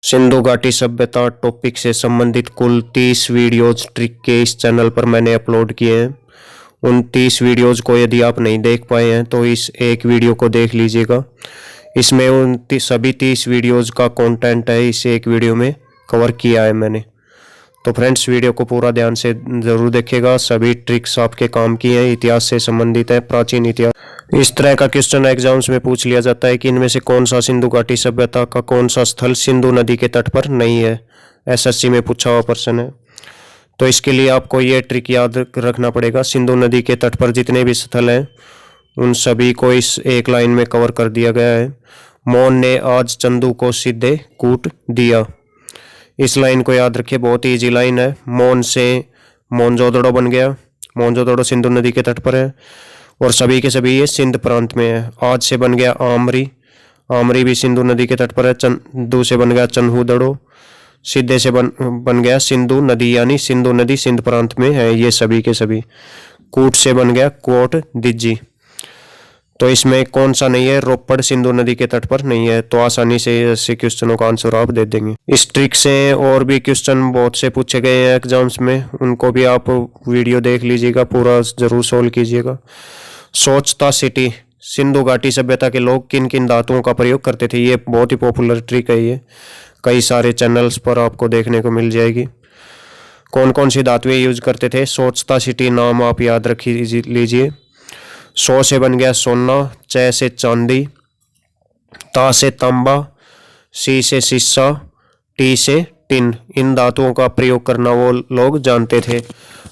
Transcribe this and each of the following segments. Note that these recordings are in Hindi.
सिंधु घाटी सभ्यता टॉपिक से संबंधित कुल 30 वीडियोज ट्रिक के इस चैनल पर मैंने अपलोड किए हैं। उन 30 वीडियोज को यदि आप नहीं देख पाए हैं तो इस एक वीडियो को देख लीजिएगा। इसमें उन सभी 30 वीडियोज का कंटेंट है इस एक वीडियो में कवर किया है मैंने। तो फ्रेंड्स, वीडियो को पूरा ध्यान से ज़रूर देखिएगा। सभी ट्रिक्स आपके काम की हैं, इतिहास से संबंधित है, प्राचीन इतिहास। इस तरह का क्वेश्चन एग्जाम्स में पूछ लिया जाता है कि इनमें से कौन सा सिंधु घाटी सभ्यता का कौन सा स्थल सिंधु नदी के तट पर नहीं है। एसएससी में पूछा हुआ प्रश्न है। तो इसके लिए आपको ये ट्रिक याद रखना पड़ेगा। सिंधु नदी के तट पर जितने भी स्थल हैं उन सभी को इस एक लाइन में कवर कर दिया गया है। मौन ने आज चंदू को सीधे कूट दिया। इस लाइन को याद रखिए, बहुत ही ईजी लाइन है। मौन से मोनजोदड़ो बन गया। मोनजोदड़ो सिंधु नदी के तट पर है और सभी के सभी ये सिंध प्रांत में है। आज से बन गया आमरी। आमरी भी सिंधु नदी के तट पर है। चंदू से बन गया चन्हूदड़ो। सीधे से बन गया सिंधु नदी, यानी सिंधु नदी सिंध प्रांत में है ये सभी के सभी। कूट से बन गया कोट दिज्जी। तो इसमें कौन सा नहीं है? रोपड़ सिंधु नदी के तट पर नहीं है। तो आसानी से ऐसे क्वेश्चनों का आंसर आप दे देंगे। इस ट्रिक से और भी क्वेश्चन बहुत से पूछे गए हैं एग्जाम्स में, उनको भी आप वीडियो देख लीजिएगा, पूरा जरूर सोल्व कीजिएगा। सोचता सिटी, सिंधु घाटी सभ्यता के लोग किन किन धातुओं का प्रयोग करते थे? ये बहुत ही पॉपुलर ट्रिक है। ये कई सारे चैनल्स पर आपको देखने को मिल जाएगी। कौन कौन सी धातुएं यूज करते थे? सोचता सिटी नाम आप याद रख लीजिए। सो से बन गया सोना, च से चांदी, ता से तांबा, सी से शीशा, टी से टिन। इन धातुओं का प्रयोग करना वो लोग जानते थे।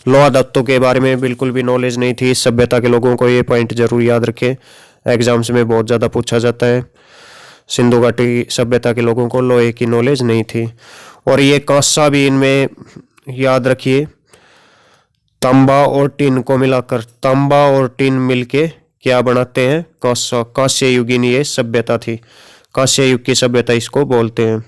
लोहा धातु के बारे में बिल्कुल भी नॉलेज नहीं थी सभ्यता के लोगों को। ये पॉइंट जरूर याद रखें, एग्जाम्स में बहुत ज़्यादा पूछा जाता है। सिंधु घाटी सभ्यता के लोगों को लोहे की नॉलेज नहीं थी। और ये कांसा भी इनमें याद रखिए। तांबा और टिन को मिलाकर, तांबा और टिन मिलके क्या बनाते हैं? कांसा। कांस्य युगीन ये सभ्यता थी। कांस्य युग की सभ्यता इसको बोलते हैं।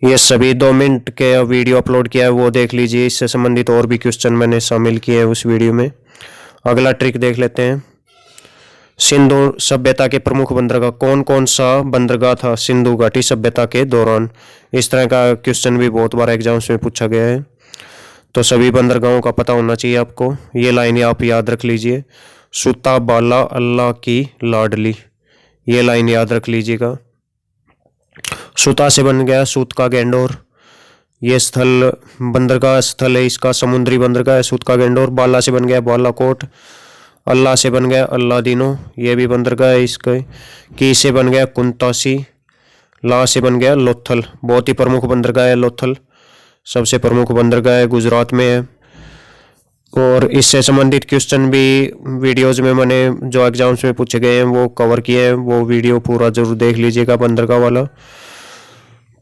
ये सभी 2 मिनट के वीडियो अपलोड किया है, वो देख लीजिए। इससे संबंधित और भी क्वेश्चन मैंने शामिल किए हैं उस वीडियो में। अगला ट्रिक देख लेते हैं। सिंधु सभ्यता के प्रमुख बंदरगाह, कौन कौन सा बंदरगाह था सिंधु घाटी सभ्यता के दौरान? इस तरह का क्वेश्चन भी बहुत बार एग्जाम्स में पूछा गया है। तो सभी बंदरगाहों का पता होना चाहिए आपको। ये लाइन आप याद रख लीजिए। सुता बाला अल्लाह की लाडली, ये लाइन याद रख लीजिएगा। सुता से बन गया सूत का गेंडोर। ये स्थल बंदरगाह स्थल है इसका, समुद्री बंदरगाह है सूत का गेंडोर। बाला से बन गया बालाकोट। अल्लाह से बन गया अल्लादीनो, ये भी बंदरगाह है इसका। की से बन गया कुंतासी। ला से बन गया लोथल, बहुत ही प्रमुख बंदरगाह है लोथल। सबसे प्रमुख बंदरगाह है, गुजरात में है। और इससे संबंधित क्वेश्चन भी वीडियोज में मैंने जो एग्जाम्स में पूछे गए हैं वो कवर किए हैं। वो वीडियो पूरा जरूर देख लीजिएगा बंदरगाह वाला।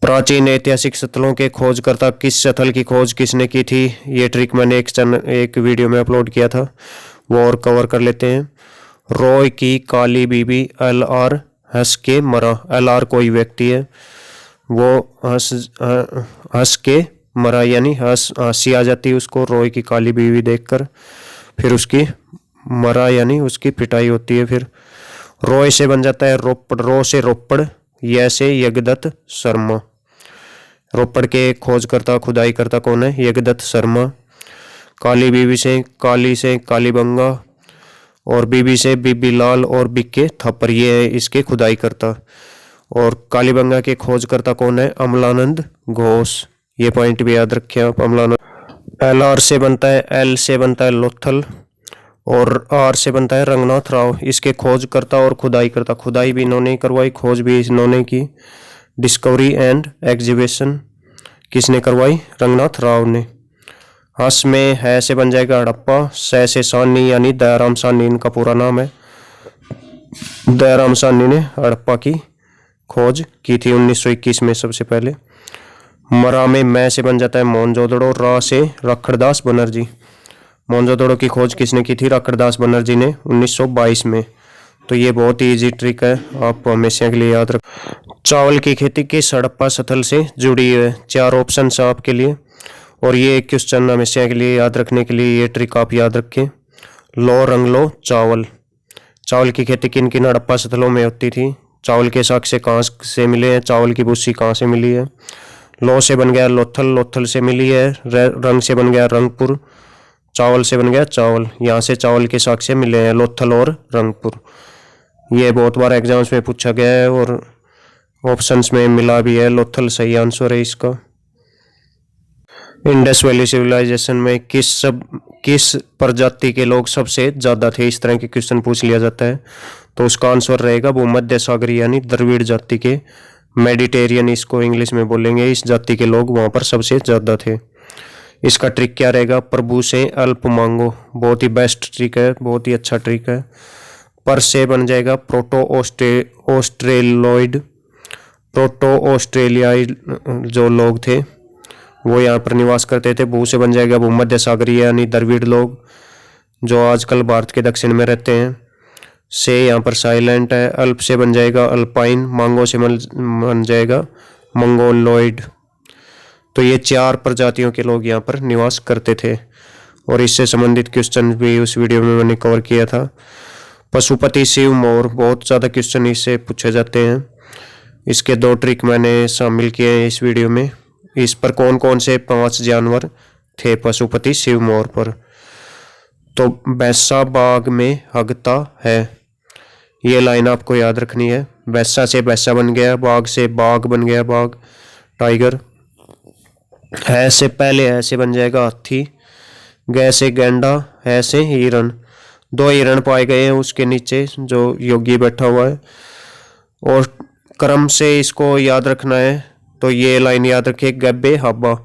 प्राचीन ऐतिहासिक स्थलों के खोजकर्ता, किस स्थल की खोज किसने की थी? ये ट्रिक मैंने एक वीडियो में अपलोड किया था, वो और कवर कर लेते हैं। रॉय की काली बीबी, LR हंस के मरा। LR कोई व्यक्ति है, वो हंस के मरा, यानी हंसी आ जाती है उसको रॉय की काली बीवी देखकर। फिर उसकी मरा यानी उसकी पिटाई होती है। फिर रॉय से बन जाता है रोपड़। रो से रोपड़, य से यज्ञदत्त शर्मा। रोपड़ के खोजकर्ता खुदाई करता कौन है? यज्ञदत्त शर्मा। काली बीवी से कालीबंगा, और बीबी से बीबी लाल और बिक्के थप्पर, ये है इसके खुदाई करता। और कालीबंगा के खोजकर्ता कौन है? अमलानंद घोष। ये पॉइंट भी याद रखें आप। अमलानंद। LR से बनता है, L से बनता है लोथल, और R से बनता है रंगनाथ राव। इसके खोजकर्ता और खुदाई करता, खुदाई भी इन्होंने करवाई, खोज भी इन्होंने की। डिस्कवरी एंड एग्जीबिशन किसने करवाई? रंगनाथ राव ने। हंस में है से बन जाएगा हड़प्पा। से सानी, यानी दयाराम सानी इनका पूरा नाम है। दयाराम सानी ने हड़प्पा की खोज की थी 1921 में सबसे पहले। मरा में मैं से बन जाता है मोनजोदड़ो। रा से रखड़दास बनर्जी। मोनजोदड़ो की खोज किसने की थी? रखड़दास बनर्जी ने 1922 में। तो ये बहुत ही ईजी ट्रिक है, आप हमेशा के लिए याद रख। चावल की खेती किस हड़प्पा स्थल से जुड़ी है? 4 ऑप्शन है आपके लिए, और ये क्वेश्चन हमेशा के लिए याद रखने के लिए ये ट्रिक आप याद रखें। लो रंग लो चावल। चावल की खेती किन किन हड़प्पा स्थलों में होती थी? चावल के साग से कहाँ से मिले हैं, चावल की भूसी कहाँ से मिली है। लो से बन गया लोथल, लोथल से मिली है। रंग से बन गया रंगपुर, चावल से बन गया चावल, यहाँ से चावल के साग से मिले हैं लोथल और रंगपुर। ये बहुत बार एग्जाम्स में पूछा गया है और ऑप्शंस में मिला भी है, लोथल सही आंसर है इसका। इंडस वैली सिविलाइजेशन में किस प्रजाति के लोग सबसे ज्यादा थे, इस तरह के क्वेश्चन पूछ लिया जाता है। तो उसका आंसर रहेगा भूमध्य सागरीय यानी द्रविड़ जाति के, मेडिटेरियन इसको इंग्लिश में बोलेंगे, इस जाति के लोग वहां पर सबसे ज्यादा थे। इसका ट्रिक क्या रहेगा, प्रभु से अल्प मांगो, बहुत ही बेस्ट ट्रिक है, बहुत ही अच्छा ट्रिक है। पर से बन जाएगा प्रोटो ऑस्ट्रेलॉइड, प्रोटो ऑस्ट्रेलियाई जो लोग थे वो यहाँ पर निवास करते थे। भू से बन जाएगा भूमध्य सागरीय यानी द्रविड़ लोग जो आजकल भारत के दक्षिण में रहते हैं। से यहाँ पर साइलेंट है। अल्प से बन जाएगा अल्पाइन, मांगो से बन जाएगा मंगोलॉइड। तो ये 4 प्रजातियों के लोग यहाँ पर निवास करते थे और इससे संबंधित क्वेश्चन भी उस वीडियो में मैंने कवर किया था। पशुपति शिव मोर, बहुत ज़्यादा क्वेश्चन इससे पूछे जाते हैं। इसके 2 ट्रिक मैंने शामिल किए हैं इस वीडियो में। इस पर कौन कौन से 5 जानवर थे पशुपति शिव मोर पर। तो बैसा बाग में हगता है, ये लाइन आपको याद रखनी है। बैसा से बैसा बन गया, बाग से बाघ बन गया, बाघ टाइगर। है से पहले ऐसे बन जाएगा हाथी, गै से गैंडा, है से हिरण। 2 हिरण पाए गए हैं उसके नीचे जो योगी बैठा हुआ है। और क्रम से इसको याद रखना है, तो ये लाइन याद रखिए, गब्बे हब्बा।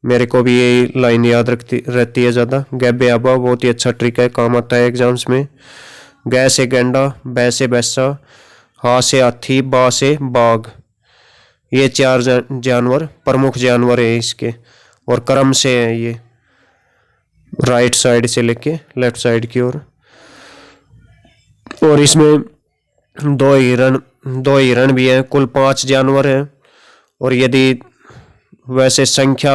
मेरे को भी ये लाइन याद रहती है ज़्यादा, गब्बे हब्बा, बहुत ही अच्छा ट्रिक है, काम आता है एग्जाम्स में। गै से गैंडा, बै से बैसा, हा से हाथी, बा से बाघ। ये 4 जानवर प्रमुख जानवर है इसके, और क्रम से है ये, राइट साइड से लेके लेफ्ट साइड की ओर। और इसमें 2 हिरण भी हैं, कुल 5 जानवर हैं। और यदि वैसे संख्या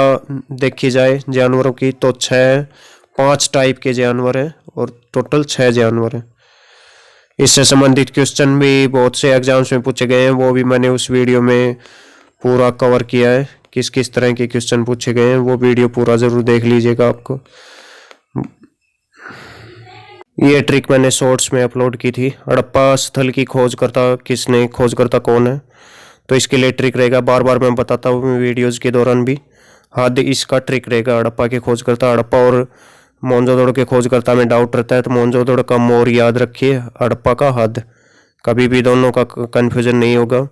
देखी जाए जानवरों की तो 5 टाइप के जानवर हैं और टोटल 6 जानवर हैं। इससे संबंधित क्वेश्चन भी बहुत से एग्जाम्स में पूछे गए हैं, वो भी मैंने उस वीडियो में पूरा कवर किया है, किस किस तरह के क्वेश्चन पूछे गए हैं। वो वीडियो पूरा जरूर देख लीजिएगा आपको। ये ट्रिक मैंने शॉर्ट्स में अपलोड की थी। हड़प्पा स्थल की खोजकर्ता किसने, खोजकर्ता कौन है। तो इसके लिए ट्रिक रहेगा, बार बार मैं बताता हूँ वीडियोस के दौरान भी, हद इसका ट्रिक रहेगा। हड़प्पा के खोजकर्ता, हड़प्पा और मोहनजोदड़ो के खोजकर्ता में डाउट रहता है तो मोहनजोदड़ो का मोर याद रखिए, हड़प्पा का हद, कभी भी दोनों का कन्फ्यूजन नहीं होगा।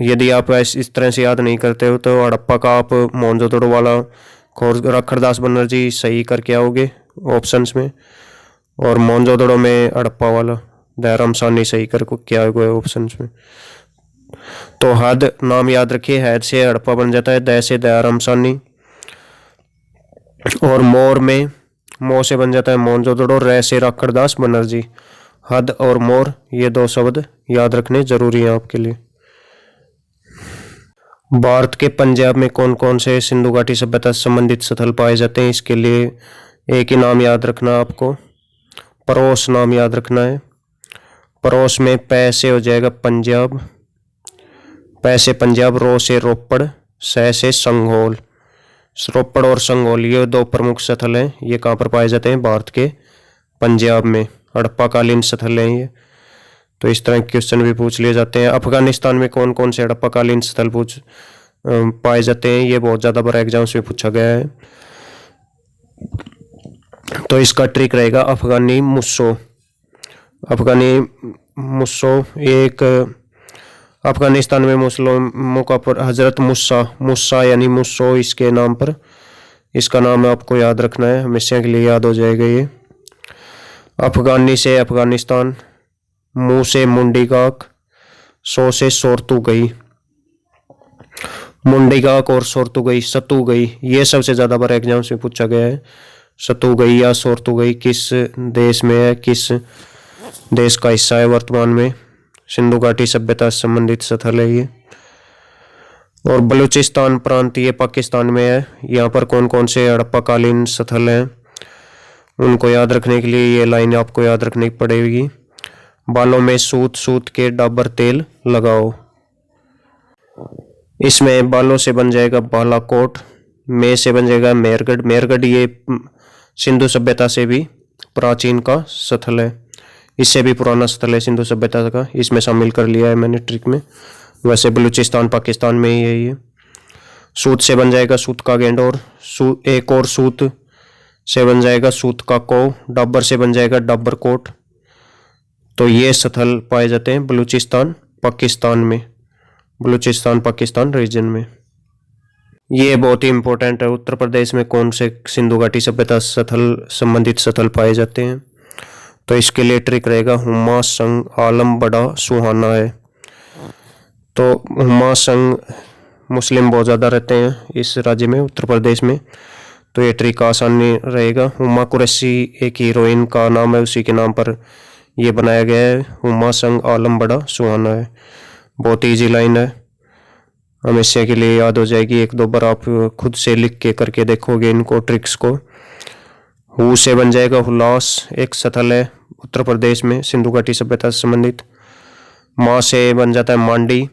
यदि आप इस तरह से याद नहीं करते हो तो हड़प्पा का आप मोहनजोदड़ो वाला खोज रखड़दास बनर्जी सही करके आओगे ऑप्शंस में, और मोहनजोदड़ो में हड़प्पा वाला दयाराम साहनी सही करके क्या आओगे ऑप्शंस में। तो हद नाम याद रखिए, हैद से हड़प्पा बन जाता है, दय से दयाराम साहनी। और मोर में मो से बन जाता है मोहनजोदड़ो, रै से रखड़दास बनर्जी। हद और मोर ये 2 शब्द याद रखने जरूरी हैं आपके लिए। भारत के पंजाब में कौन कौन से सिंधु घाटी सभ्यता से संबंधित स्थल पाए जाते हैं, इसके लिए एक ही नाम याद रखना आपको, परोस नाम याद रखना है। परोस में पै से हो जाएगा पंजाब, पै से पंजाब, रो से रोपड़, सह से संघोल। रोपड़ और संघोल ये 2 प्रमुख स्थल हैं। ये कहाँ पर पाए जाते हैं, भारत के पंजाब में, हड़प्पाकालीन स्थल हैं ये। तो इस तरह के क्वेश्चन भी पूछ लिए जाते हैं। अफगानिस्तान में कौन कौन से हड़प्पाकालीन स्थल पाए जाते हैं, ये बहुत ज़्यादा बार एग्जाम्स में पूछा गया है। तो इसका ट्रिक रहेगा अफगानी मुस्सो। अफगानी मुस्सो एक अफगानिस्तान में मुस्लिमों का हजरत मुस्सा यानी मुस्सो इसके नाम पर, इसका नाम आपको याद रखना है, हमेशा के लिए याद हो जाएगा ये। अफगानी से अफगानिस्तान, मुंह से मुंडीगाक, सो से सोरतुगई। मुंडीगाक और सोरतुगई, सतुगई, ये सबसे ज़्यादा बार एग्जाम्स में पूछा गया है। सतुगई या सोरतुगई किस देश में है, किस देश का हिस्सा है वर्तमान में, सिंधु घाटी सभ्यता से संबंधित स्थल है ये। और बलूचिस्तान प्रांत ये पाकिस्तान में है। यहाँ पर कौन कौन से हड़प्पाकालीन स्थल हैं उनको याद रखने के लिए ये लाइन आपको याद रखनी पड़ेगी। बालों में सूत सूत के डाबर तेल लगाओ। इसमें बालों से बन जाएगा बालाकोट, में से बन जाएगा मेहरगढ़। मेहरगढ़ ये सिंधु सभ्यता से भी प्राचीन का स्थल है, इससे भी पुराना स्थल है सिंधु सभ्यता का, इसमें शामिल कर लिया है मैंने ट्रिक में। वैसे बलूचिस्तान पाकिस्तान में ही है ये। सूत से बन जाएगा सूत का गेंडोर, एक और सूत से बन जाएगा सूत का को, डाबर से बन जाएगा डाबर कोट। तो ये स्थल पाए जाते हैं बलूचिस्तान पाकिस्तान में, बलूचिस्तान पाकिस्तान रीजन में। ये बहुत ही इंपॉर्टेंट है, उत्तर प्रदेश में कौन से सिंधु घाटी सभ्यता स्थल संबंधित स्थल पाए जाते हैं। तो इसके लिए ट्रिक रहेगा हुमा संग आलम बड़ा सुहाना है। तो हुमा संग मुस्लिम बहुत ज़्यादा रहते हैं इस राज्य में, उत्तर प्रदेश में, तो ये ट्रिक आसानी रहेगा। हुमा कुरैशी एक हीरोइन का नाम है, उसी के नाम पर ये बनाया गया है, हुमा संग आलम बड़ा सुहाना है। बहुत ईजी लाइन है, हमेशा के लिए याद हो जाएगी। एक दो बार आप खुद से लिख के करके देखोगे इनको ट्रिक्स को। हु से बन जाएगा हुलास, एक स्थल है उत्तर प्रदेश में सिंधु घाटी सभ्यता से संबंधित। माँ से बन जाता है मांडी,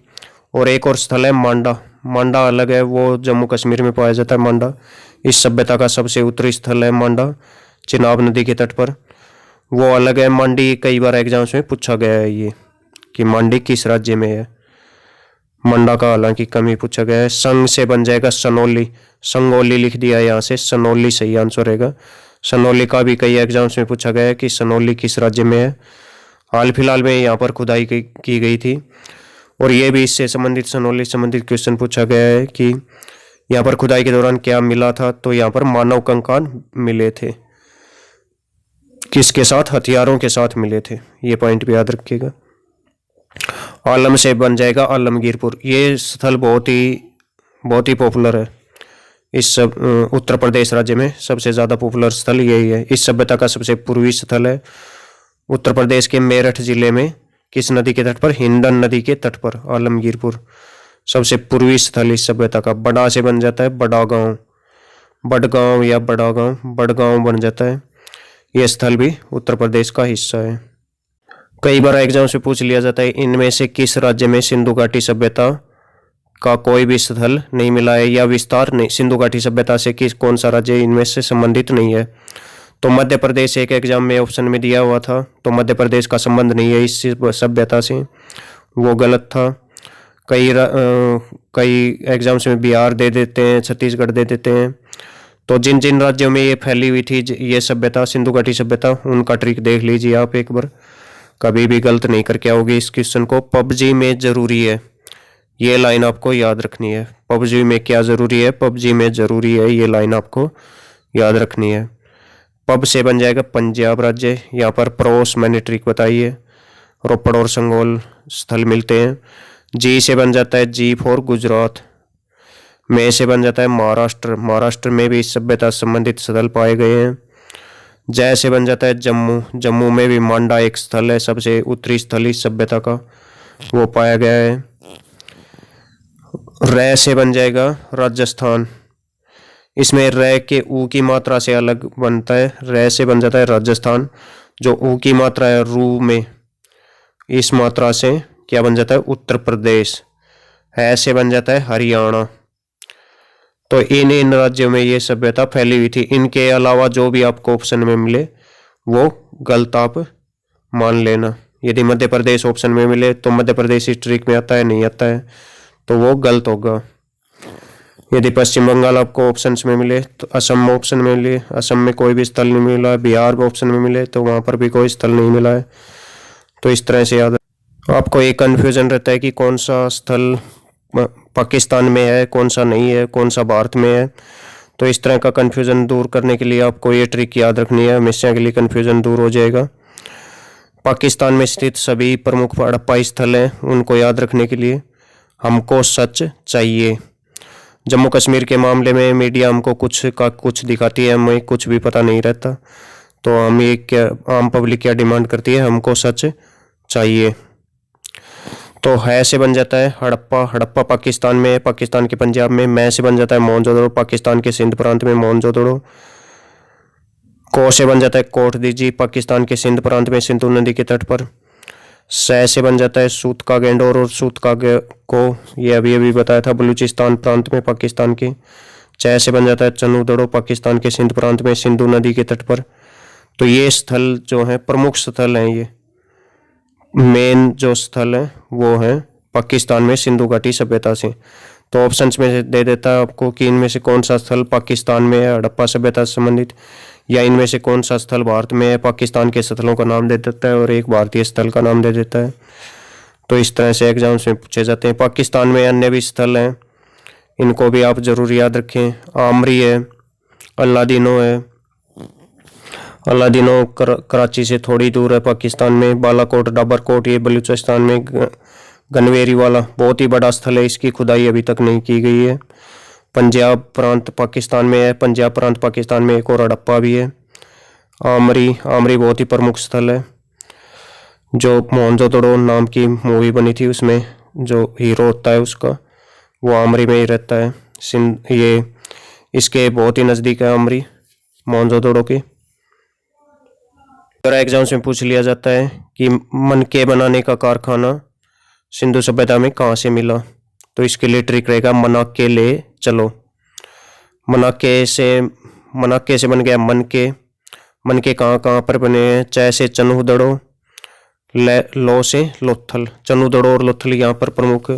और एक और स्थल है मांडा। मांडा अलग है, वो जम्मू कश्मीर में पाया जाता है मांडा। इस सभ्यता का सबसे उत्तरी स्थल है मांडा, चिनाब नदी के तट पर, वो अलग है। मांडी कई बार एग्जाम्स में पूछा गया है ये, कि मांडी किस राज्य में है। मंडा का हालांकि कम ही पूछा गया है। संग से बन जाएगा सनौली, संगोली लिख दिया यहाँ से, सनौली सही आंसर रहेगा। सनौली का भी कई एग्जाम्स में पूछा गया है कि सनौली किस राज्य में है। हाल फिलहाल में यहाँ पर खुदाई की गई थी, और ये भी इससे संबंधित सनौली संबंधित क्वेश्चन पूछा गया है कि यहाँ पर खुदाई के दौरान क्या मिला था। तो यहाँ पर मानव कंकाल मिले थे, किसके साथ, हथियारों के साथ मिले थे, ये पॉइंट भी याद रखिएगा। आलम से बन जाएगा आलमगीरपुर, ये स्थल बहुत ही पॉपुलर है इस उत्तर प्रदेश राज्य में, सबसे ज़्यादा पॉपुलर स्थल यही है। इस सभ्यता का सबसे पूर्वी स्थल है उत्तर प्रदेश के मेरठ जिले में, किस नदी के तट पर, हिंडन नदी के तट पर आलमगीरपुर सबसे पूर्वी स्थल इस सभ्यता का। बड़ा से बन जाता है बड़ा गांव, बड़गांव या बड़ा गांव, बड़गांव बन जाता है। यह स्थल भी उत्तर प्रदेश का हिस्सा है। कई बार एग्जाम से पूछ लिया जाता है इनमें से किस राज्य में सिंधु घाटी सभ्यता का कोई भी स्थल नहीं मिला है या विस्तार नहीं, सिंधु घाटी सभ्यता से किस कौन सा राज्य इनमें से संबंधित नहीं है। तो मध्य प्रदेश एक एग्जाम में ऑप्शन में दिया हुआ था, तो मध्य प्रदेश का संबंध नहीं है इस सभ्यता से, वो गलत था। कई एग्जाम्स में बिहार दे देते हैं, छत्तीसगढ़ दे देते हैं। तो जिन जिन राज्यों में ये फैली हुई थी ये सभ्यता, सिंधु घाटी सभ्यता, उनका ट्रिक देख लीजिए आप एक बार, कभी भी गलत नहीं करके आओगे इस क्वेश्चन को। पबजी में जरूरी है, ये लाइन आपको याद रखनी है। पबजी में क्या जरूरी है, पबजी में जरूरी है, ये लाइन आपको याद रखनी है। पब से बन जाएगा पंजाब राज्य, यहाँ पर पड़ोस मैंने ट्रिक बताई है, रोपड़ और संगोल स्थल मिलते हैं। जी से बन जाता है जी फॉर गुजरात। में से बन जाता है महाराष्ट्र, महाराष्ट्र में भी इस सभ्यता संबंधित स्थल पाए गए हैं। जय से बन जाता है जम्मू, जम्मू में भी मांडा एक स्थल है, सबसे उत्तरी स्थल इस सभ्यता का, वो पाया गया है। रै से बन जाएगा राजस्थान, इसमें रै के ऊ की मात्रा से अलग बनता है, रै से बन जाता है राजस्थान। जो ऊ की मात्रा है रू में, इस मात्रा से क्या बन जाता है, उत्तर प्रदेश। है से बन जाता है हरियाणा। तो इन राज्यों में ये सभ्यता फैली हुई थी। इनके अलावा जो भी आपको ऑप्शन में मिले वो गलत आप मान लेना। यदि मध्य प्रदेश ऑप्शन में मिले तो मध्य प्रदेश इस ट्रिक में आता है, नहीं आता है तो वो गलत होगा। यदि पश्चिम बंगाल आपको ऑप्शन में मिले तो असम ऑप्शन में मिले, असम में कोई भी स्थल नहीं मिला, बिहार ऑप्शन में मिले तो वहाँ पर भी कोई स्थल नहीं मिला है। तो इस तरह से याद, आपको एक कन्फ्यूजन रहता है कि कौन सा स्थल पाकिस्तान में है, कौन सा नहीं है, कौन सा भारत में है। तो इस तरह का कन्फ्यूजन दूर करने के लिए आपको ये ट्रिक याद रखनी है, हमेशा के लिए कन्फ्यूजन दूर हो जाएगा। पाकिस्तान में स्थित सभी प्रमुख हड़प्पा स्थल हैं, उनको याद रखने के लिए हमको सच चाहिए। जम्मू कश्मीर के मामले में मीडिया हमको कुछ का कुछ दिखाती है, हमें कुछ भी पता नहीं रहता। तो हम ये क्या, आम पब्लिक क्या डिमांड करती है, हमको सच चाहिए। तो है से बन जाता है हड़प्पा, हड़प्पा पाकिस्तान में है, पाकिस्तान के पंजाब में। मैं से बन जाता है मोहनजोदड़ो, पाकिस्तान के सिंध प्रांत में मोहनजोदड़ो। को से बन जाता है कोट दीजी, पाकिस्तान के सिंध प्रांत में सिंधु नदी के तट पर। स से बन जाता है सूत का गेंडोर, और सूत का को ये अभी अभी बताया था बलूचिस्तान प्रांत में पाकिस्तान के। च से बन जाता है चनूदड़ो, पाकिस्तान के सिंध प्रांत में सिंधु नदी के तट पर। तो ये स्थल जो है प्रमुख स्थल हैं, ये मेन जो स्थल है वो है पाकिस्तान में सिंधु घाटी सभ्यता से। तो ऑप्शंस में से दे देता है आपको कि इनमें से कौन सा स्थल पाकिस्तान में है हड़प्पा सभ्यता से संबंधित, या इनमें से कौन सा स्थल भारत में है। पाकिस्तान के स्थलों का नाम दे देता है और एक भारतीय स्थल का नाम दे देता है। तो इस तरह से एग्जाम्स में पूछे जाते हैं। पाकिस्तान में अन्य भी स्थल हैं, इनको भी आप जरूर याद रखें। आमरी है, अल्लादीनो है, अल्लादीनो कराची से थोड़ी दूर है पाकिस्तान में। बालाकोट, डाबरकोट ये बलूचिस्तान में। गनवेरी वाला बहुत ही बड़ा स्थल है, इसकी खुदाई अभी तक नहीं की गई है। पंजाब प्रांत पाकिस्तान में है, पंजाब प्रांत पाकिस्तान में एक और हड़प्पा भी है। आमरी, आमरी बहुत ही प्रमुख स्थल है, जो मोहनजोदड़ो नाम की मूवी बनी थी उसमें जो हीरो होता है उसका वो आमरी में ही रहता है। ये इसके बहुत ही नज़दीक है आमरी मोहनजोदड़ो के। एग्जाम्स में पूछ लिया जाता है कि मनके बनाने का कारखाना सिंधु सभ्यता में कहाँ से मिला। तो इसके लिए ट्रिक रहेगा मनाके ले चलो। मनाके से बन गया मनके। मनके कहाँ कहाँ पर बने हैं। च से चनूदड़ो, लो से लोथल। चनूदड़ो और लोथल यहाँ पर प्रमुख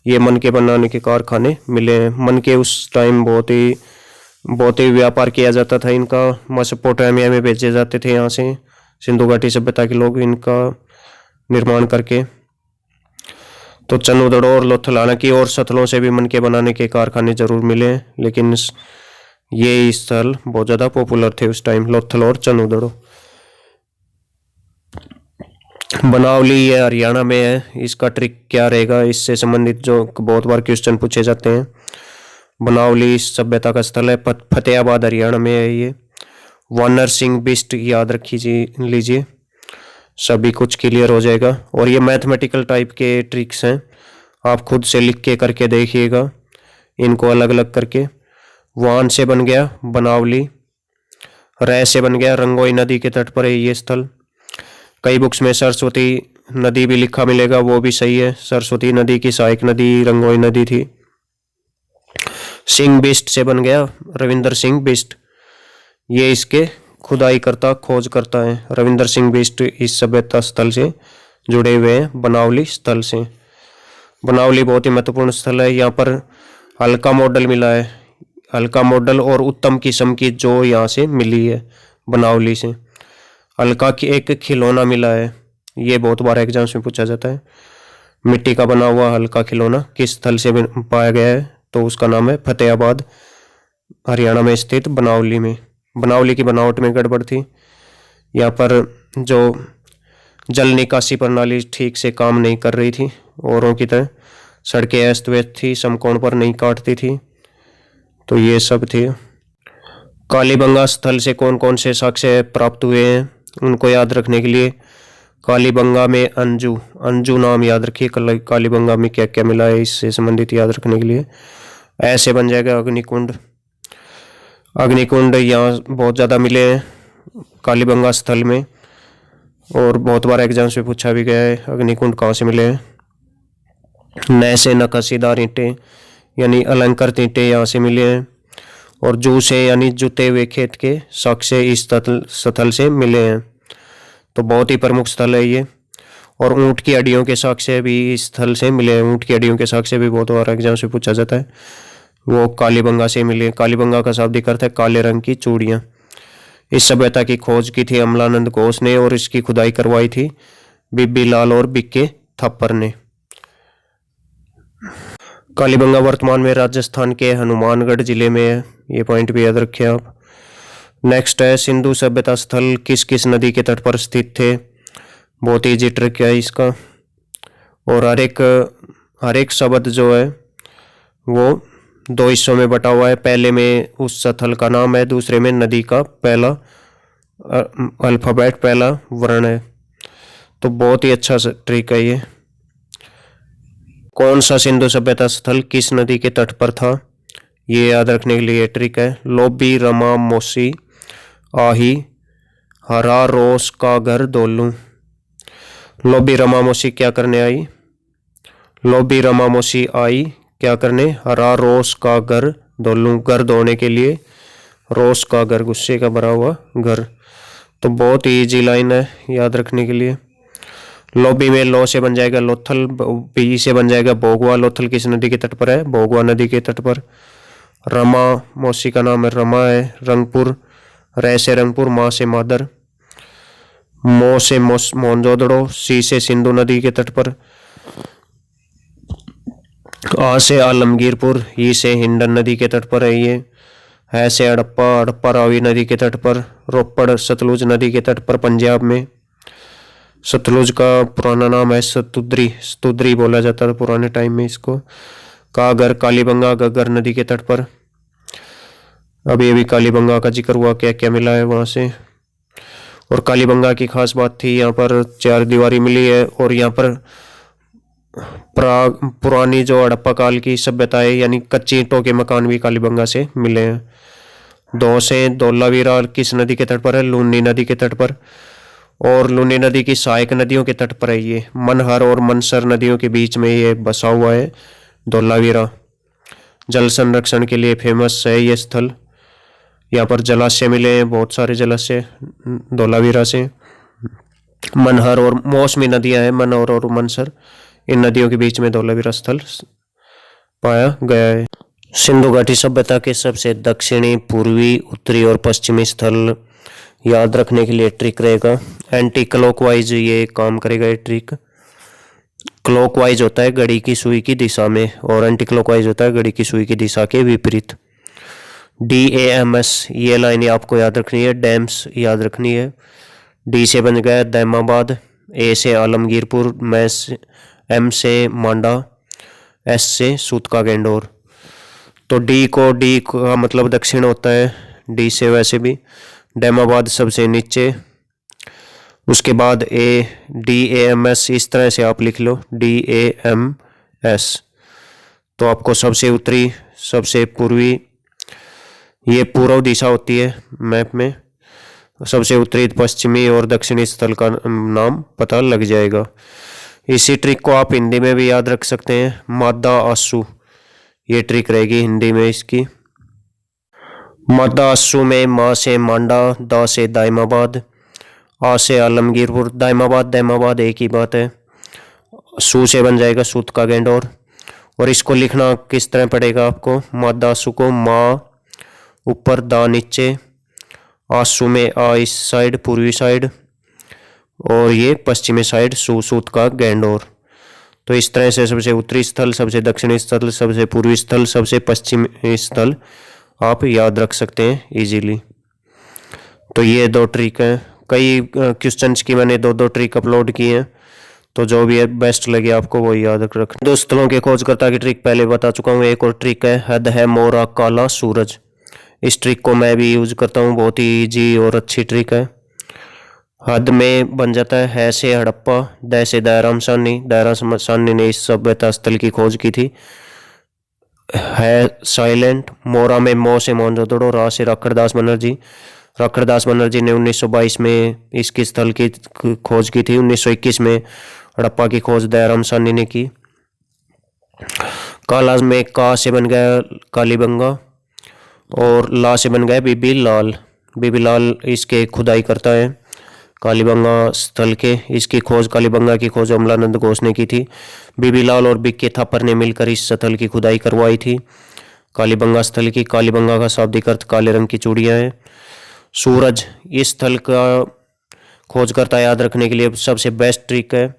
ये मनके बनाने के कारखाने मिले हैं। मनके उस टाइम बहुत ही व्यापार किया जाता था इनका। मेसोपोटामिया में भेजे जाते थे यहाँ से सिंधु घाटी सभ्यता के लोग इनका निर्माण करके। तो चनूदड़ो और लोथल, हालांकि और स्थलों से भी मनके बनाने के कारखाने जरूर मिले हैं, लेकिन ये स्थल बहुत ज़्यादा पॉपुलर थे उस टाइम, लोथल और चनूदड़ो। बनावली ये हरियाणा में है, इसका ट्रिक क्या रहेगा, इससे संबंधित जो बहुत बार क्वेश्चन पूछे जाते हैं। बनावली सभ्यता का स्थल है, फतेहाबाद हरियाणा में है ये। वानर सिंह बिस्ट याद लीजिए, सभी कुछ क्लियर हो जाएगा। और ये मैथमेटिकल टाइप के ट्रिक्स हैं, आप खुद से लिख के करके देखिएगा इनको अलग अलग करके। वान से बन गया बनावली, रै से बन गया रंगोई नदी के तट पर है ये स्थल। कई बुक्स में सरस्वती नदी भी लिखा मिलेगा, वो भी सही है। सरस्वती नदी की सहायक नदी रंगोई नदी थी। सिंह बिस्ट से बन गया रविंदर सिंह बिस्ट, ये इसके खुदाई करता खोज करता है। रविंदर सिंह बिस्ट इस सभ्यता स्थल से जुड़े हुए हैं बनावली स्थल से। बनावली बहुत ही महत्वपूर्ण स्थल है, यहाँ पर हल्का मॉडल मिला है, हल्का मॉडल और उत्तम किस्म की जो यहाँ से मिली है बनावली से। हल्का की एक खिलौना मिला है, ये बहुत बार एग्जाम्स में पूछा जाता है। मिट्टी का बना हुआ हल्का खिलौना किस स्थल से पाया गया है, तो उसका नाम है फतेहाबाद हरियाणा में स्थित बनावली में। बनावली की बनावट में गड़बड़ थी, यहाँ पर जो जल निकासी प्रणाली ठीक से काम नहीं कर रही थी, औरों की तरह सड़कें अस्त व्यस्त थी, समकोण पर नहीं काटती थी, तो ये सब थे। कालीबंगा स्थल से कौन कौन से साक्ष्य प्राप्त हुए हैं उनको याद रखने के लिए कालीबंगा में अंजू नाम याद रखिए। कालीबंगा में क्या क्या मिला है इससे संबंधित याद रखने के लिए। ऐसे बन जाएगा अग्निकुंड। अग्निकुंड यहाँ बहुत ज़्यादा मिले हैं कालीबंगा स्थल में, और बहुत बार एग्जाम्स में पूछा भी गया है अग्निकुंड कहाँ से मिले हैं। नए से नक्काशीदार ईंटें यानी अलंकृत ईंटें यहाँ से मिले हैं। और जू से यानी जुते हुए खेत के साक्ष्य इस स्थल से मिले हैं, तो बहुत ही प्रमुख स्थल है ये। और ऊँट की हड्डियों के साक्ष्य भी इस स्थल से मिले हैं। ऊँट की हड्डियों के साक्ष्य भी बहुत बार एग्जाम से पूछा जाता है, वो कालीबंगा से मिले। कालीबंगा का शाब्दिक अर्थ है काले रंग की चूड़ियाँ। इस सभ्यता की खोज की थी अमलानंद घोष ने, और इसकी खुदाई करवाई थी बीबी लाल और बिक्के थप्पर ने। कालीबंगा वर्तमान में राजस्थान के हनुमानगढ़ जिले में है, ये पॉइंट भी याद रखें आप। नेक्स्ट है सिंधु सभ्यता स्थल किस किस नदी के तट पर स्थित थे, बहुत ही इजी ट्रिक है इसका। और हर एक शब्द जो है वो 2 हिस्सों में बटा हुआ है। पहले में उस स्थल का नाम है, दूसरे में नदी का पहला अल्फाबेट पहला वर्ण है, तो बहुत ही अच्छा ट्रिक है ये। कौन सा सिंधु सभ्यता स्थल किस नदी के तट पर था, ये याद रखने के लिए ट्रिक है। लोबी रमा मोसी आही हरा रोस का घर दोलू। लोभी रमामोशी क्या करने आई? लोभी रमामोशी आई क्या करने? हरा रोस का घर धो लूं, घर धोने के लिए। रोस का घर, गुस्से का भरा हुआ घर। तो बहुत ही इजी लाइन है याद रखने के लिए। लोभी में लो से बन जाएगा लोथल, बी से बन जाएगा भोगवा। लोथल किस नदी के तट पर है? भोगवा नदी के तट पर। रमा मौसी का नाम है, रमा है। रंगपुर, रे से रंगपुर, माँ से मादर। मो से मोहनजोदड़ो, सी से सिंधु नदी के तट पर। आ से आलमगीरपुर, ई से हिंडन नदी के तट पर है ये। है से हड़प्पा, हड़प्पा रावी नदी के तट पर। रोपड़ सतलुज नदी के तट पर पंजाब में। सतलुज का पुराना नाम है सतुद्री, सतुद्री बोला जाता था पुराने टाइम में इसको। कागर कालीबंगा, गगर नदी के तट पर। अभी अभी कालीबंगा का जिक्र हुआ, क्या क्या मिला है वहां से। और कालीबंगा की खास बात थी, यहाँ पर 4 दीवारी मिली है और यहाँ पर पुरानी जो हड़प्पा काल की सभ्यता है यानी कच्ची ईंटों के मकान भी कालीबंगा से मिले हैं। दो से धौलावीरा किस नदी के तट पर है? लूनी नदी के तट पर। और लूनी नदी की सहायक नदियों के तट पर है ये। मनहर और मनसर नदियों के बीच में ये बसा हुआ है धौलावीरा। जल संरक्षण के लिए फेमस है ये स्थल। यहाँ पर जलाशय मिले हैं, बहुत सारे जलाशय धौलावीरा से। मनहर और मौसमी नदियां हैं, मनहर और मनसर, इन नदियों के बीच में धौलावीरा स्थल पाया गया है। सिंधु घाटी सभ्यता के सबसे दक्षिणी, पूर्वी, उत्तरी और पश्चिमी स्थल याद रखने के लिए ट्रिक रहेगा। एंटी क्लॉकवाइज ये काम करेगा ये ट्रिक। क्लॉकवाइज होता है घड़ी की सुई की दिशा में और एंटी क्लॉकवाइज होता है घड़ी की सुई की दिशा के विपरीत। DAMS ये लाइन आपको याद रखनी है, डैम्स याद रखनी है। डी से बन गया दैमाबाद, ए से आलमगीरपुर, M से मांडा, S से सूतका गेंडोर। तो डी का मतलब दक्षिण होता है, डी से वैसे भी। डैमाबाद सबसे नीचे, उसके बाद DAMS इस तरह से आप लिख लो DAMS। तो आपको सबसे उत्तरी, सबसे पूर्वी, ये पूर्व दिशा होती है मैप में। सबसे उत्तरी, पश्चिमी और दक्षिणी स्थल का नाम पता लग जाएगा। इसी ट्रिक को आप हिंदी में भी याद रख सकते हैं, मादा आसू, ये ट्रिक रहेगी हिंदी में इसकी। मादा आसू में माँ से मांडा, दा से दाइमाबाद, आ से आलमगीरपुर। दाइमाबाद एक ही बात है। सू से बन जाएगा सूत का गेंडोर। और इसको लिखना किस तरह पड़ेगा आपको? मादा आसू को माँ ऊपर, दा नीचे, आसू में आ इस साइड पूर्वी साइड और ये पश्चिमी साइड सूत का गेंडोर। तो इस तरह से सबसे उत्तरी स्थल, सबसे दक्षिणी स्थल, सबसे पूर्वी स्थल, सबसे पश्चिमी स्थल आप याद रख सकते हैं इजीली। तो ये 2 ट्रिक हैं। कई क्वेश्चंस की मैंने 2 ट्रिक अपलोड की हैं, तो जो भी बेस्ट लगे आपको वो याद रख। 2 स्थलों के खोजकर्ता की ट्रिक पहले बता चुका हूँ। एक और ट्रिक है हद है मोरा काला सूरज। इस ट्रिक को मैं भी यूज करता हूँ, बहुत ही इजी और अच्छी ट्रिक है। हद में बन जाता है से हड़प्पा, द से दयाराम साहनी। दयाराम साहनी ने इस सभ्यता स्थल की खोज की थी। है साइलेंट, मोरा में मो से मोहनजोदड़ो, रा से राखड़दास बनर्जी। राखड़दास बनर्जी ने 1922 में इसकी स्थल की खोज की थी। 1921 में हड़प्पा की खोज दयाराम साहनी ने की। काला में का से बन गया कालीबंगा और ला से बन गया बीबी लाल। बीबी लाल इसके खुदाई करता है कालीबंगा स्थल के। इसकी खोज, कालीबंगा की खोज अमलानंद घोष ने की थी। बीबी लाल और बिक्के थापर ने मिलकर इस स्थल की खुदाई करवाई थी कालीबंगा स्थल की। कालीबंगा का शाब्दिक अर्थ काले रंग की चूड़ियाँ है। सूरज, इस स्थल का खोजकर्ता याद रखने के लिए सबसे बेस्ट ट्रिक है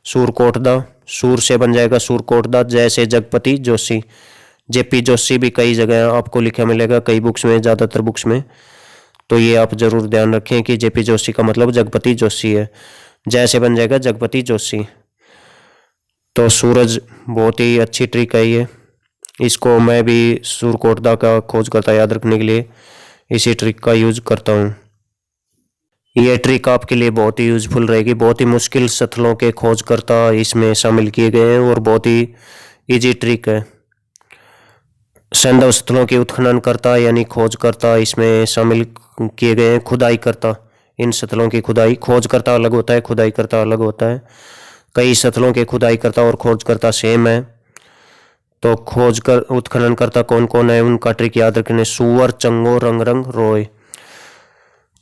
सूरकोटदा। सूर से बन जाएगा सूरकोटदा, जैसे जगपति जोशी। JP जोशी भी कई जगह आपको लिखा मिलेगा, कई बुक्स में, ज़्यादातर बुक्स में। तो ये आप जरूर ध्यान रखें कि JP जोशी का मतलब जगपति जोशी है। जैसे बन जाएगा जगपति जोशी। तो सूरज बहुत ही अच्छी ट्रिक है ये। इसको मैं भी सूरकोटदा का खोजकर्ता याद रखने के लिए इसी ट्रिक का यूज करता हूँ। ये ट्रिक आपके लिए बहुत ही यूजफुल रहेगी। बहुत ही मुश्किल स्थलों के खोजकर्ता इसमें शामिल किए गए हैं और बहुत ही इजी ट्रिक है। सैंधव स्थलों के उत्खनन करता यानी खोजकर्ता इसमें शामिल किए गए हैं। खुदाई करता इन स्थलों की खुदाई। खोजकर्ता अलग होता है, खुदाई करता अलग होता है। कई स्थलों के खुदाईकर्ता और खोजकर्ता सेम है। तो खोज कर उत्खनन करता कौन कौन है, उनका ट्रिक याद रखने। सुअर, चंगो, रंगरंग, रोय।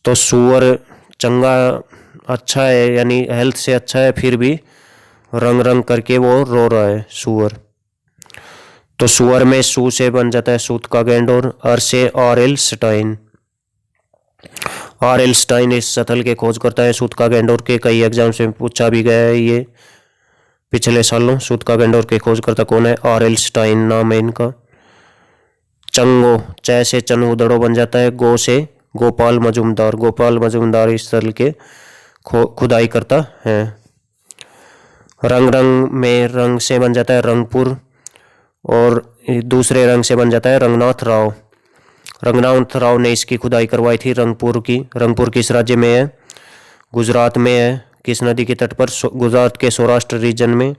तो सुअर चंगा अच्छा है, यानी हेल्थ से अच्छा है, फिर भी रंग रंग करके वो रो रहा है सुअर। तो सुअर में सू से बन जाता है सूत का गेंड, और अर से आर.एल. स्टाइन। आर.एल. स्टाइन इस स्थल के खोज करता है सूत का गेंडोर के। कई एग्जाम से पूछा भी गया है ये पिछले सालों। सूत का गेंडोर के खोज करता कौन है, आर.एल. स्टाइन नाम है इनका। चंगो, च से चनुदड़ो बन जाता है, गो से गोपाल मजुमदार। गोपाल मजुमदार इस स्थल के खुदाई करता है। रंग रंग में रंग से बन जाता है रंगपुर, और दूसरे रंग से बन जाता है रंगनाथ राव। रंगनाथ राव ने इसकी खुदाई करवाई थी रंगपुर की। रंगपुर किस राज्य में है, गुजरात में है। किस नदी के तट पर, गुजरात के सौराष्ट्र रीजन में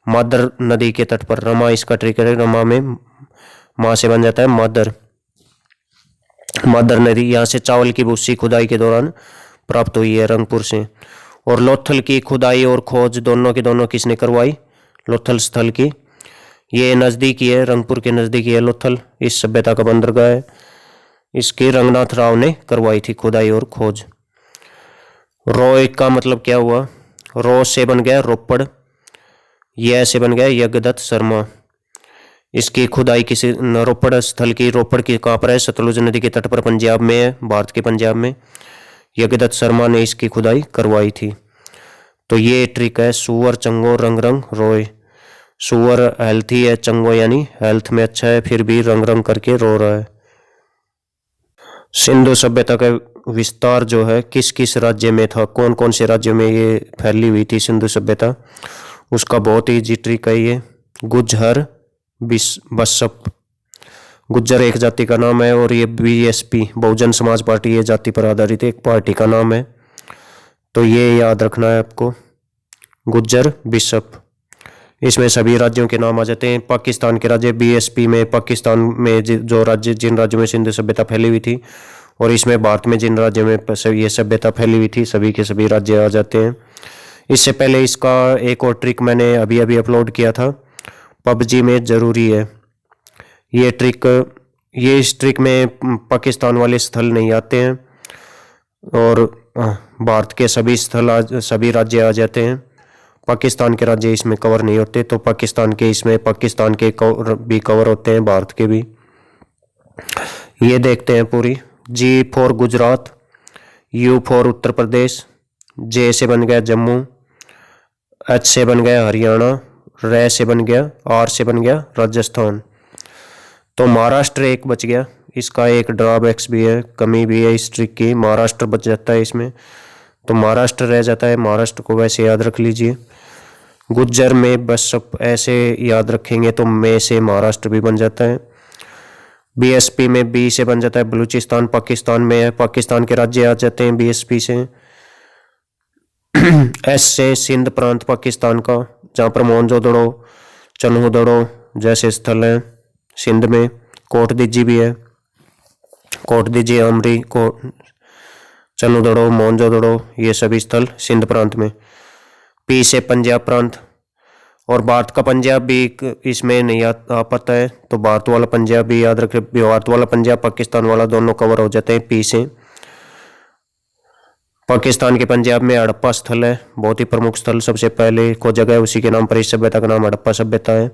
मादर नदी के तट पर। रमा इसका ट्रिक है, रमा में माँ से बन जाता है मादर। मादर नदी, यहाँ से चावल की भूसी खुदाई के दौरान प्राप्त हुई है रंगपुर से। और लोथल की खुदाई और खोज दोनों की दोनों किसने करवाई, लोथल स्थल की। ये नज़दीकी है, रंगपुर के नज़दीकी है लोथल, इस सभ्यता का बंदरगाह है। इसकी रंगनाथ राव ने करवाई थी खुदाई और खोज। रोय का मतलब क्या हुआ, रो से बन गया रोपड़, यह से बन गया यज्ञदत्त शर्मा। इसकी खुदाई किसी रोपड़ स्थल की, रोपड़ की कहाँ पर है, सतलुज नदी के तट पर पंजाब में है, भारत के पंजाब में। यज्ञदत्त शर्मा ने इसकी खुदाई करवाई थी। तो ये ट्रिक है सुअर, चंगो, रंग रंग, रोय। सुअर हेल्थी है, चंगो यानी हेल्थ में अच्छा है, फिर भी रंग रंग करके रो रहा है। सिंधु सभ्यता का विस्तार जो है किस किस राज्य में था, कौन कौन से राज्यों में ये फैली हुई थी सिंधु सभ्यता, उसका बहुत ही ट्रिक है ये। गुज्जर, बसप। गुज्जर एक जाति का नाम है, और ये बीएसपी बहुजन समाज पार्टी ये जाति पर आधारित एक पार्टी का नाम है। तो ये याद रखना है आपको, गुज्जर, बिशप। इसमें सभी राज्यों के नाम आ जाते हैं। पाकिस्तान के राज्य, बीएसपी में पाकिस्तान में जो राज्य, जिन राज्यों में सिंधु सभ्यता फैली हुई थी, और इसमें भारत में जिन राज्यों में ये सभ्यता फैली हुई थी, सभी के सभी राज्य आ जाते हैं। इससे पहले इसका एक और ट्रिक मैंने अभी अभी अपलोड किया था, पबजी में जरूरी है ये ट्रिक। ये इस ट्रिक में पाकिस्तान वाले स्थल नहीं आते हैं, और भारत के सभी स्थल सभी राज्य आ जाते हैं। पाकिस्तान के राज्य इसमें कवर नहीं होते, तो पाकिस्तान के इसमें पाकिस्तान के भी कवर होते हैं, भारत के भी। ये देखते हैं पूरी। जी for Gujarat, you for Uttar Pradesh, जे से बन गया जम्मू, एच से बन गया हरियाणा, रे से बन गया, आर से बन गया राजस्थान। तो महाराष्ट्र एक बच गया, इसका एक ड्रॉबैक्स भी है, कमी भी है इस ट्रिक की, महाराष्ट्र बच जाता है इसमें, तो महाराष्ट्र रह जाता है। महाराष्ट्र को वैसे याद रख लीजिए। गुज्जर में बस सब ऐसे याद रखेंगे तो में से महाराष्ट्र भी बन जाता है। बीएसपी में बी से बन जाता है बलूचिस्तान, पाकिस्तान में है, पाकिस्तान के राज्य आ जाते हैं बीएसपी से। एस से सिंध प्रांत पाकिस्तान का, जहाँ पर मोहनजोदड़ो, चन्हूदड़ो जैसे स्थल हैं सिंध में। कोट दीजी भी है, कोट दीजी, अमरी, चन्हूदड़ो, मोहनजोदड़ो, ये सभी स्थल सिंध प्रांत में। पी से पंजाब प्रांत, और भारत का पंजाब भी इसमें नहीं आ पाता है, तो भारत वाला पंजाब भी याद रखें। भारत वाला पंजाब, पाकिस्तान वाला दोनों कवर हो जाते हैं पी से। पाकिस्तान के पंजाब में हड़प्पा स्थल है, बहुत ही प्रमुख स्थल, सबसे पहले खोजा गया, उसी के नाम पर इस सभ्यता का नाम हड़प्पा सभ्यता है।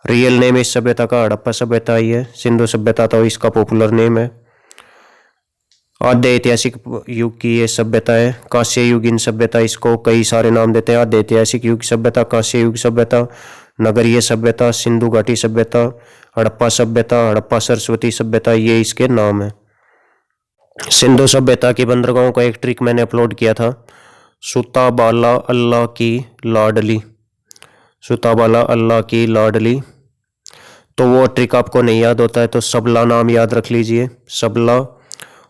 रियल नेम इस सभ्यता का हड़प्पा सभ्यता ही है, सिंधु सभ्यता तो इसका पॉपुलर नेम है। आद्य ऐतिहासिक युग की ये सभ्यता है। कांस्य युगीन सभ्यता इसको कई सारे नाम देते हैं, आद्य ऐतिहासिक युग सभ्यता, कांस्य युग सभ्यता, नगरीय सभ्यता, सिंधु घाटी सभ्यता, हड़प्पा सभ्यता, हड़प्पा सरस्वती सभ्यता, ये इसके नाम है। सिंधु सभ्यता की बंदरगाहों का एक ट्रिक मैंने अपलोड किया था, सुताबाला अल्लाह की लाडली, सुताबाला अल्लाह की लाडली। तो वो ट्रिक आपको नहीं याद होता है तो सबला नाम याद रख लीजिए, सबला,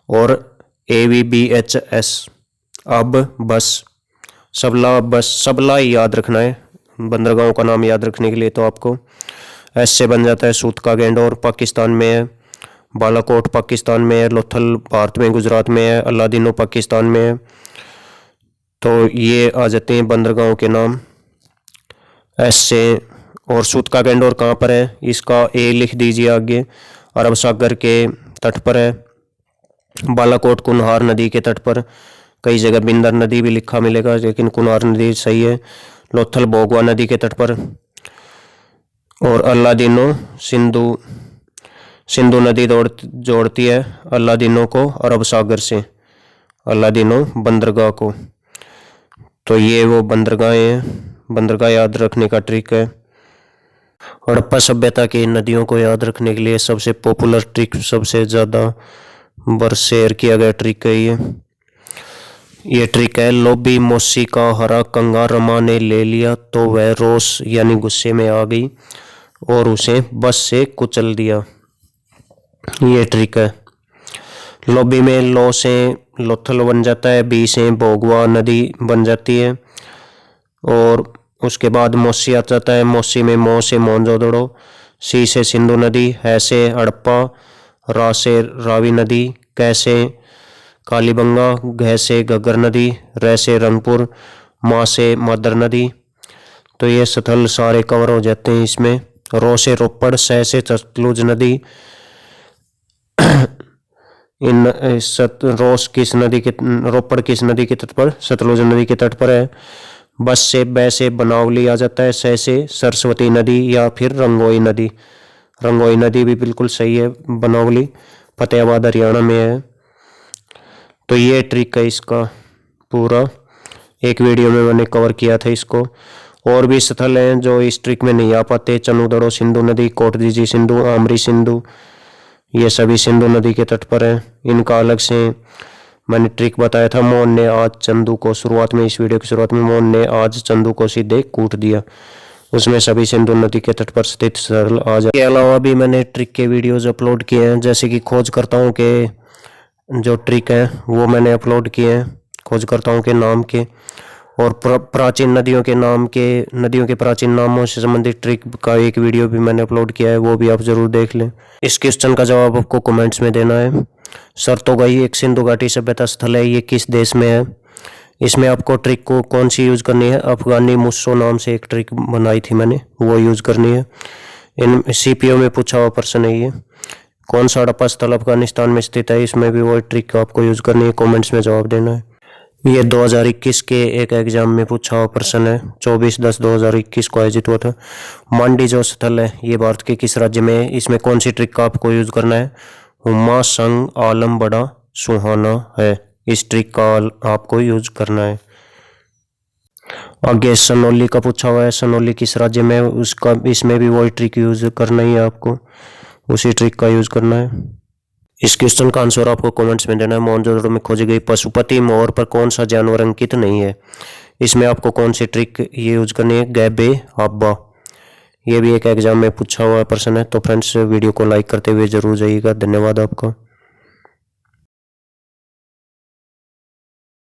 और AVBHS, अब बस, सबला बस, सबला ही याद रखना है बंदरगाहों का नाम याद रखने के लिए। तो आपको एस से बन जाता है सूत का गेंड, और पाकिस्तान में है। बालाकोट पाकिस्तान में है, लोथल भारत में गुजरात में है, अलादीनो पाकिस्तान में है। तो ये आ जाते हैं बंदरगाहों के नाम ऐसे। और सूतका गंडोर कहाँ पर है, इसका ए लिख दीजिए आगे, अरब सागर के तट पर है। बालाकोट कुनहार नदी के तट पर, कई जगह बिंदर नदी भी लिखा मिलेगा लेकिन कुनहार नदी सही है। लोथल भोगवा नदी के तट पर। और अलादीनो सिंधु नदी जोड़ती है अलादीनो को अरब सागर से, अलादीनो बंदरगाह को। तो ये वो बंदरगाहें हैं, बंदरगाह याद रखने का ट्रिक है। हड़प्पा सभ्यता की नदियों को याद रखने के लिए सबसे पॉपुलर ट्रिक, सबसे ज़्यादा बार शेयर किया गया ट्रिक है ये ट्रिक है। लोबी मोसी का हरा कंगा रमा ने ले लिया तो वह रोष यानी गुस्से में आ गई और उसे बस से कुचल दिया। ये ट्रिक है। लोबी में लो से लोथल बन जाता है, बी से भोगवा नदी बन जाती है और उसके बाद मोसी आ जाता है, मोसी में मो से मोहनजोदड़ो, सी से सिंधु नदी, है से हड़प्पा, रा से रावी नदी, कै से कालीबंगा, घ से घग्गर नदी, रै से रंगपुर, माँ से मादर नदी। तो ये स्थल सारे कवर हो जाते हैं इसमें। रो से रोपड़, सह से सतलुज नदी। इन रोस किस नदी के, रोपड़ किस नदी के तट पर, सतलुज नदी के तट पर है। बस से बै से बनावली आ जाता है, सह से सरस्वती नदी या फिर रंगोई नदी, रंगोई नदी भी बिल्कुल सही है, बनावली फतेहाबाद हरियाणा में है। तो ये ट्रिक है इसका पूरा, एक वीडियो में मैंने कवर किया था इसको। और भी स्थल हैं जो इस ट्रिक में नहीं आ पाते, चनुदड़ो सिंधु नदी, कोटदीजी सिंधु, आमरी सिंधु, ये सभी सिंधु नदी के तट पर है। इनका अलग से मैंने ट्रिक बताया था। मोहन ने आज चंदू को, शुरुआत में इस वीडियो की शुरुआत में मोहन ने आज चंदू को सीधे कूट दिया, उसमें सभी सिंधु नदी के तट पर स्थित स्थल आ जाए। के अलावा भी मैंने ट्रिक के वीडियोज अपलोड किए हैं, जैसे कि खोज करता हूँ के जो ट्रिक है वो मैंने अपलोड किए हैं, खोज करता हूँ के नाम के। और प्राचीन नदियों के नाम के, नदियों के प्राचीन नामों से संबंधित ट्रिक का एक वीडियो भी मैंने अपलोड किया है, वो भी आप जरूर देख लें। इस क्वेश्चन का जवाब आपको कमेंट्स में देना है। सरतोगाई एक सिंधु घाटी सभ्यता स्थल है, ये किस देश में है? इसमें आपको ट्रिक को कौन सी यूज करनी है, अफगानी मुस्सो नाम से एक ट्रिक बनाई थी मैंने, वो यूज करनी है। इन CPO में पूछा हुआ प्रश्न है ये। कौन सा हड़प्पा स्थल अफगानिस्तान में स्थित है, इसमें भी वो ट्रिक आपको यूज करनी है, कमेंट्स में जवाब देना है। ये 2021 के एक एग्जाम में पूछा हुआ प्रश्न है, 24/10/2021 को आयोजित हुआ था। मांडी जो स्थल है ये भारत के किस राज्य में है, इसमें कौन सी ट्रिक का आपको यूज करना है? हुम्मा संग आलम बड़ा सुहाना है, इस ट्रिक का आपको यूज करना है। आगे सनौली का पूछा हुआ है, सनौली किस राज्य में है, उसका इसमें भी वही ट्रिक यूज करना ही है, आपको उसी ट्रिक का यूज करना है। इस क्वेश्चन का आंसर आपको कमेंट्स में देना है। मोहनजोदड़ो में खोजी गई पशुपति मोहर पर कौन सा जानवर अंकित नहीं है, इसमें आपको कौन सी ट्रिक ये यूज करनी है? गैबे हब्बा, ये भी एक एग्जाम में पूछा हुआ प्रश्न है। तो फ्रेंड्स वीडियो को लाइक करते हुए जरूर जाइएगा। धन्यवाद आपका।